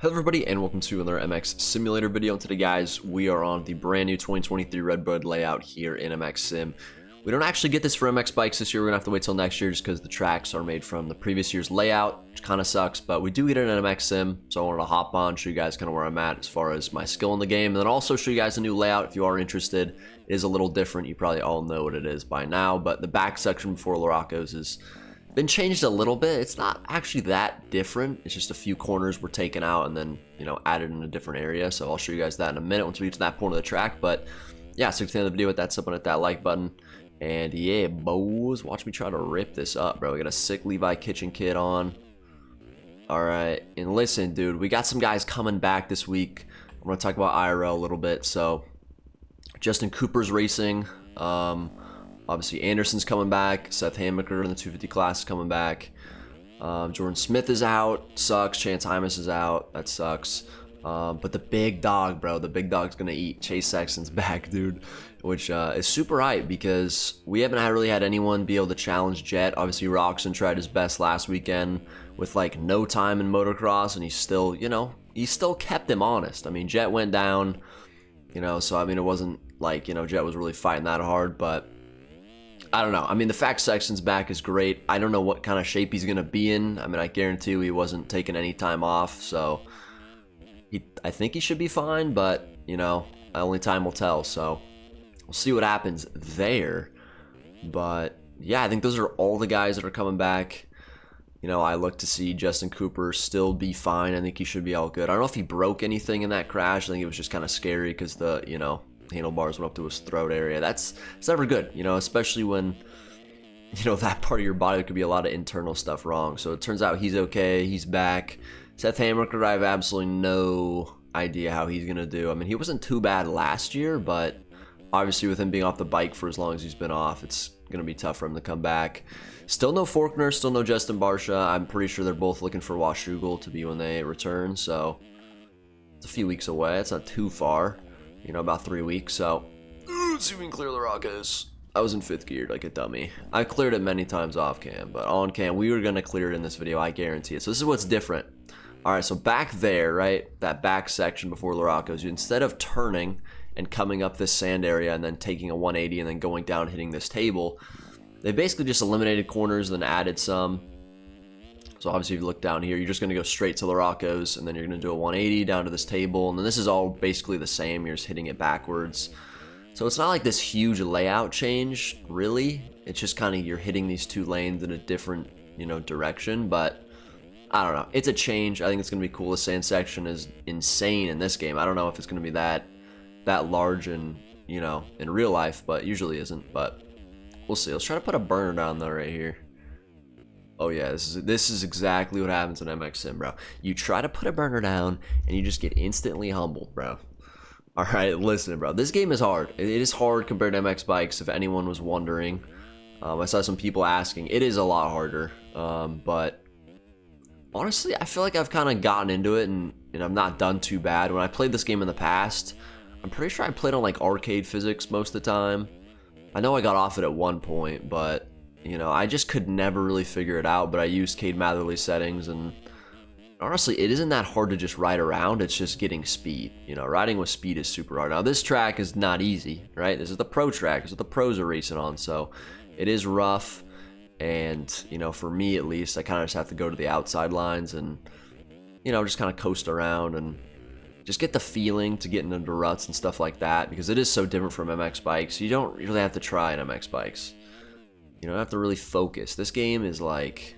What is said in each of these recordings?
Hello everybody and welcome to another MX Simulator video. And today guys, we are on the brand new 2023 Redbud layout here in MX Sim. We don't actually get this for MX bikes this year. We're gonna have to wait till next year just because the tracks are made from the previous year's layout, which kind of sucks, but we do get it in MX Sim. So I wanted to hop on, show you guys kind of where I'm at as far as my skill in the game, and then also show you guys a new layout if you are interested. It is a little different. You probably all know what it is by now, but the back section before Laracco's is been changed a little bit. It's not actually that different. It's just a few corners were taken out and then, added in a different area. So I'll show you guys that in a minute once we get to that point of the track. But yeah, so to the end of the video with that, up and hit that like button. And yeah, boys, watch me try to rip this up, bro. We got a sick Levi kitchen kit on. All right, and listen, dude, we got some guys coming back this week. I'm gonna talk about IRL a little bit. So Justin Cooper's racing. Obviously, Anderson's coming back. Seth Hammaker in the 250 class is coming back. Jordan Smith is out. Sucks. Chance Hymas is out. That sucks. But the big dog, bro. The big dog's going to eat. Chase Sexton's back, dude. Which is super hype because we haven't really had anyone be able to challenge Jet. Obviously, Roxon tried his best last weekend with, like, no time in motocross. And he still, he still kept him honest. I mean, Jet went down, so, I mean, it wasn't like, Jet was really fighting that hard. But I don't know. I mean, the fact Sexton's back is great. I don't know what kind of shape he's going to be in. I mean, I guarantee you he wasn't taking any time off. So I think he should be fine, but, only time will tell. So we'll see what happens there. But yeah, I think those are all the guys that are coming back. I look to see Justin Cooper still be fine. I think he should be all good. I don't know if he broke anything in that crash. I think it was just kind of scary because the, handlebars went up to his throat area. It's never good, especially when, that part of your body could be a lot of internal stuff wrong. So it turns out he's okay. He's back. Seth Hammaker, I have absolutely no idea how he's going to do. I mean, he wasn't too bad last year, but obviously with him being off the bike for as long as he's been off, it's going to be tough for him to come back. Still no Faulkner, still no Justin Barsha. I'm pretty sure they're both looking for Washougal to be when they return. So it's a few weeks away. It's not too far. About 3 weeks, so let's see if we can clear the Rockos. I was in 5th gear like a dummy. I cleared it many times off cam, but on cam, we were going to clear it in this video, I guarantee it. So this is what's different. Alright, so back there, right, that back section before Laracco's, instead of turning and coming up this sand area and then taking a 180 and then going down hitting this table, they basically just eliminated corners and then added some. So obviously if you look down here, you're just going to go straight to Laracco's, and then you're going to do a 180 down to this table, and then this is all basically the same. You're just hitting it backwards. So it's not like this huge layout change, really. It's just kind of you're hitting these two lanes in a different, direction, but I don't know. It's a change. I think it's going to be cool. The sand section is insane in this game. I don't know if it's going to be that large in, in real life, but usually isn't, but we'll see. Let's try to put a burner down though right here. Oh yeah, this is exactly what happens in MX Sim, bro. You try to put a burner down, and you just get instantly humbled, bro. All right, listen, bro. This game is hard. It is hard compared to MX Bikes, if anyone was wondering. I saw some people asking. It is a lot harder, but honestly, I feel like I've kind of gotten into it, and I've not done too bad. When I played this game in the past, I'm pretty sure I played on, like, arcade physics most of the time. I know I got off it at one point, but I just could never really figure it out, but I used Cade Matherly settings, and honestly, it isn't that hard to just ride around. It's just getting speed. Riding with speed is super hard. Now, this track is not easy, right? This is the pro track. This is what the pros are racing on, so it is rough, and, for me at least, I kind of just have to go to the outside lines and, just kind of coast around and just get the feeling to getting into ruts and stuff like that, because it is so different from MX Bikes. You don't really have to try in MX Bikes. You don't have to really focus. This game is like,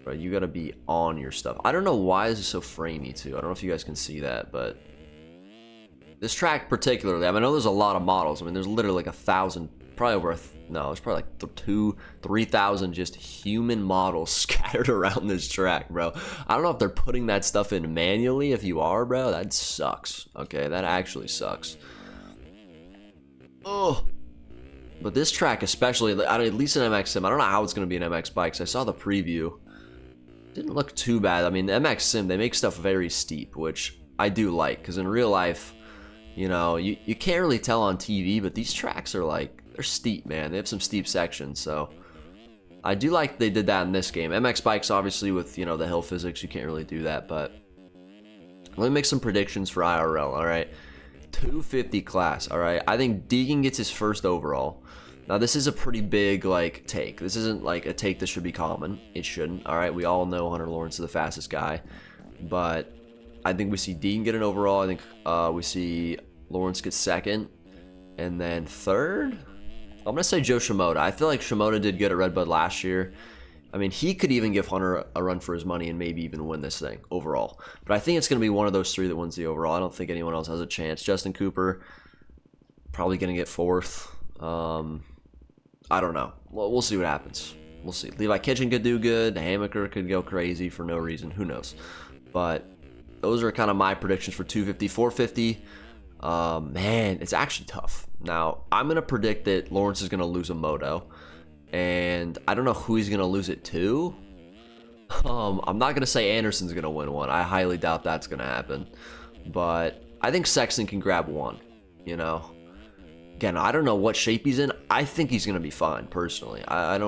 bro, you gotta be on your stuff. I don't know why this is so framey too. I don't know if you guys can see that, but this track particularly, I know there's a lot of models. I mean, there's literally like 1,000, probably over, no, there's probably like 2,000-3,000 just human models scattered around this track, bro. I don't know if they're putting that stuff in manually. If you are, bro, that sucks. Okay, that actually sucks. Oh. But this track especially, at least in MX Sim, I don't know how it's going to be in MX Bikes. I saw the preview. Didn't look too bad. I mean, MX Sim, they make stuff very steep, which I do like. Because in real life, you can't really tell on TV, but these tracks are like, they're steep, man. They have some steep sections, so I do like they did that in this game. MX Bikes, obviously, with, the hill physics, you can't really do that, but Let me make some predictions for IRL, all right? 250 class, all right? I think Deegan gets his first overall. Now, this is a pretty big, like, take. This isn't, like, a take that should be common. It shouldn't, all right? We all know Hunter Lawrence is the fastest guy. But I think we see Deegan get an overall. I think we see Lawrence get second. And then third, I'm going to say Joe Shimoda. I feel like Shimoda did good at Redbud last year. I mean, he could even give Hunter a run for his money and maybe even win this thing overall. But I think it's going to be one of those three that wins the overall. I don't think anyone else has a chance. Justin Cooper, probably going to get fourth. I don't know. Well, we'll see what happens. We'll see. Levi Kitchen could do good. Hammaker could go crazy for no reason. Who knows? But those are kind of my predictions for 250. 450, man, it's actually tough. Now, I'm going to predict that Lawrence is going to lose a moto. And I don't know who he's going to lose it to. I'm not going to say Anderson's going to win one. I highly doubt that's going to happen. But I think Sexton can grab one, you know. Again, I don't know what shape he's in. I think he's going to be fine, personally. I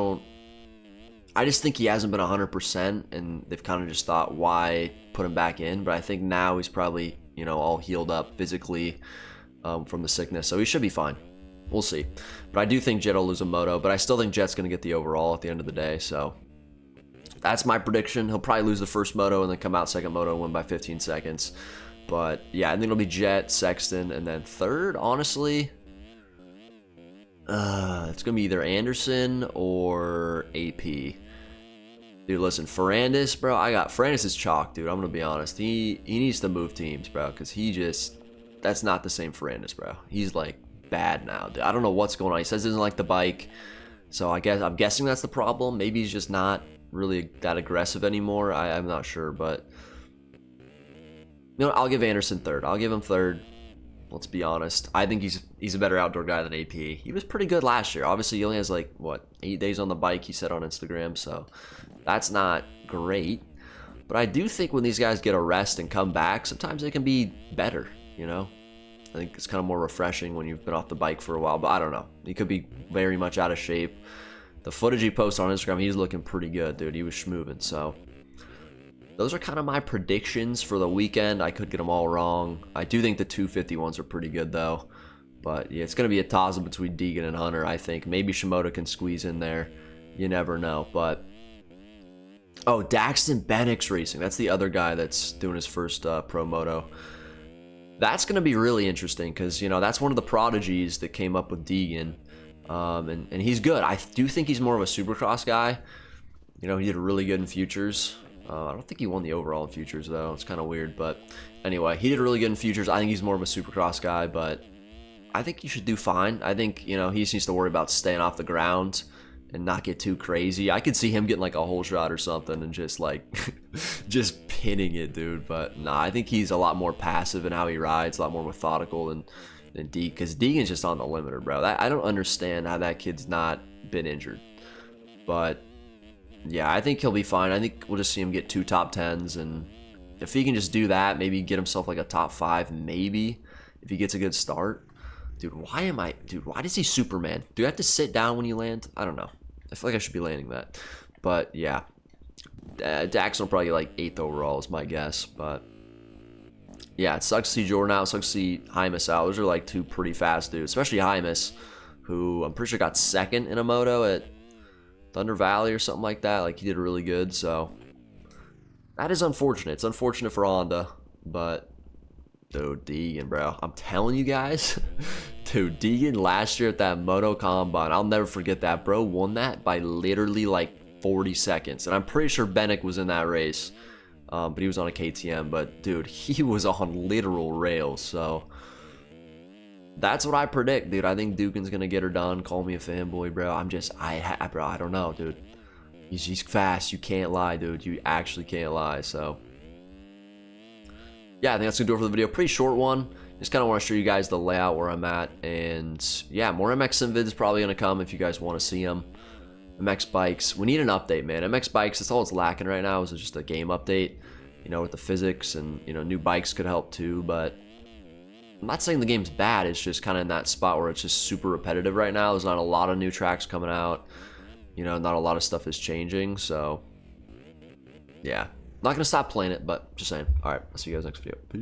just think he hasn't been 100%, and they've kind of just thought, why put him back in? But I think now he's probably, you know, all healed up physically from the sickness, so he should be fine. We'll see. But I do think Jet will lose a moto, but I still think Jet's going to get the overall at the end of the day, so that's my prediction. He'll probably lose the first moto and then come out second moto and win by 15 seconds. But, yeah, I think it'll be Jet, Sexton, and then third, honestly, it's going to be either Anderson or AP. Dude, listen, Ferrandis, bro, Ferrandis is chalk, dude. I'm going to be honest. He needs to move teams, bro, because that's not the same Ferrandis, bro. He's, like, bad now, dude. I don't know what's going on. He says he doesn't like the bike, so I'm guessing that's the problem. Maybe he's just not really that aggressive anymore. I'm not sure, but you know, I'll give Anderson third. I'll give him third. Let's be honest. I think he's a better outdoor guy than AP. He was pretty good last year. Obviously, he only has like, what, 8 days on the bike, he said on Instagram, so that's not great. But I do think when these guys get a rest and come back, sometimes they can be better, you know? I think it's kind of more refreshing when you've been off the bike for a while, but I don't know. He could be very much out of shape. The footage he posted on Instagram, he's looking pretty good, dude. He was schmoving, so those are kind of my predictions for the weekend. I could get them all wrong. I do think the 250 ones are pretty good, though. But, yeah, it's going to be a toss-up between Deegan and Hunter, I think. Maybe Shimoda can squeeze in there. You never know, but oh, Daxton Bennick's racing. That's the other guy that's doing his first pro moto. That's going to be really interesting because, you know, that's one of the prodigies that came up with Deegan. And he's good. I do think he's more of a supercross guy. You know, he did really good in futures. I don't think he won the overall in futures, though. It's kind of weird. But anyway, he did really good in futures. I think he's more of a supercross guy, but I think he should do fine. I think, you know, he just needs to worry about staying off the ground and not get too crazy. I could see him getting like a hole shot or something and just like just pinning it, dude. But nah, I think he's a lot more passive in how he rides, a lot more methodical than Deegan, because Deegan's just on the limiter, bro. I don't understand how that kid's not been injured. But yeah, I think he'll be fine. I think we'll just see him get 2 top 10s, and if he can just do that, maybe get himself like a top 5, maybe if he gets a good start. Dude, why does he Superman? Do you have to sit down when you land? I don't know. I feel like I should be landing that. But yeah, Daxton will probably get like 8th overall is my guess. But yeah, it sucks to see Jordan out. It sucks to see Hymus out. Those are like 2 pretty fast dudes, especially Hymus, who I'm pretty sure got 2nd in a moto at Thunder Valley or something like that. Like, he did really good, so that is unfortunate. It's unfortunate for Honda, but dude, Deegan, bro, I'm telling you guys, dude, Deegan last year at that Moto Combine, I'll never forget that. Bro won that by literally like 40 seconds, and I'm pretty sure Bennick was in that race, but he was on a KTM. But dude, he was on literal rails, so that's what I predict, dude. I think Dugan's gonna get her done. Call me a fanboy, bro. Bro, I don't know, dude. He's fast. You can't lie, dude. You actually can't lie. So yeah, I think that's gonna do it for the video. Pretty short one. Just kind of want to show you guys the layout where I'm at, and yeah, more MX Sim vids probably gonna come if you guys want to see them. MX bikes, we need an update, man. MX bikes, that's all it's lacking right now, is just a game update. You know, with the physics, and you know, new bikes could help too, but I'm not saying the game's bad. It's just kind of in that spot where it's just super repetitive right now. There's not a lot of new tracks coming out. You know, not a lot of stuff is changing. So, yeah. Not gonna stop playing it, but just saying. All right, I'll see you guys next video. Peace.